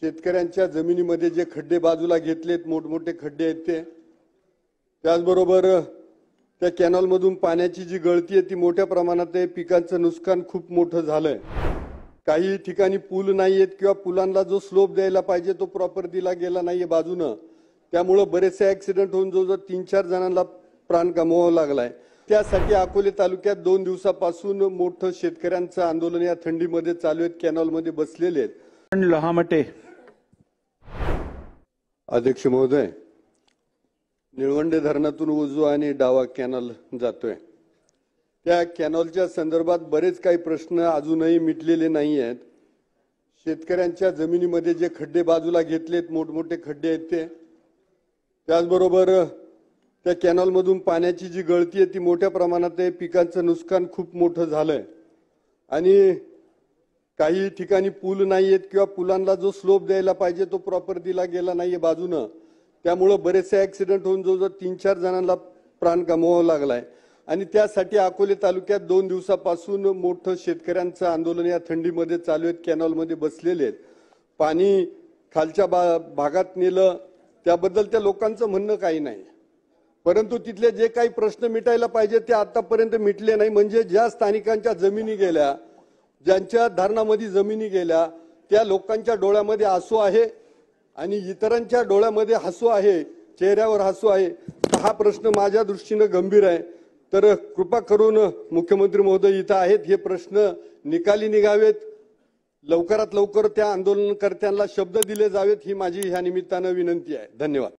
शेतकऱ्यांच्या जमिनीमध्ये जे खड्डे बाजूला घेतलेत, मोठमोठे खड्डे आहेत ते, त्याचबरोबर त्या कॅनलमधून पाण्याची जी गळती आहे ती मोठ्या प्रमाणात आहे. पिकांचं नुकसान खूप मोठं झालंय. काही ठिकाणी पूल नाहीयेत किंवा पुलांना जो स्लोप द्यायला पाहिजे तो प्रॉपर दिला गेला नाहीये बाजूनं. त्यामुळे बरेचसे ऍक्सिडेंट होऊन जवळजवळ 3-4 जणांना प्राण गमवावा लागलाय. त्यासाठी अकोले तालुक्यात 2 दिवसापासून मोठं शेतकऱ्यांचं आंदोलन या थंडीमध्ये चालू आहे. कॅनलमध्ये बसलेले आहेत. लहामटे. अध्यक्ष महोदय, निळवंडे धरणातून उजवा आणि डावा कॅनल जातोय. त्या कॅनलच्या संदर्भात बरेच काही प्रश्न अजूनही मिटलेले नाही आहेत. शेतकऱ्यांच्या जमिनीमध्ये जे खड्डे बाजूला घेतलेत, मोठमोठे खड्डे आहेत ते, त्याचबरोबर त्या कॅनलमधून पाण्याची जी गळती आहे ती मोठ्या प्रमाणात आहे. पिकांचं नुकसान खूप मोठं झालंय आणि काही ठिकाणी पूल नाहीयेत किंवा पुलांना जो स्लोप द्यायला पाहिजे तो प्रॉपर दिला गेला नाहीये बाजूनं. त्यामुळे बरेचसे ऍक्सिडेंट होऊन जवळजवळ 3-4 जणांना प्राण गमवावा लागलाय. आणि त्यासाठी अकोले तालुक्यात 2 दिवसापासून मोठं शेतकऱ्यांचं आंदोलन या थंडीमध्ये चालू आहे. कॅनलमध्ये बसलेले आहेत. पाणी खालच्या भागात नेलं त्याबद्दल त्या लोकांचं म्हणणं काही नाही, परंतु तिथले जे काही प्रश्न मिटायला पाहिजे ते आतापर्यंत मिटले नाही. म्हणजे ज्या स्थानिकांच्या जमिनी गेल्या, ज्यांच्या धरणामध्ये जमिनी गेल्या, त्या लोकांच्या डोळ्यामध्ये आसू आहे आणि इतरांच्या डोळ्यामध्ये हसू आहे, चेहऱ्यावर हसू आहे. हा प्रश्न माझ्या दृष्टीनं गंभीर आहे. तर कृपा करून मुख्यमंत्री महोदय इथं आहेत, हे प्रश्न निकाली निघावेत. लवकरात लवकर त्या आंदोलनकर्त्यांना शब्द दिले जावेत ही माझी ह्या निमित्तानं विनंती आहे. धन्यवाद.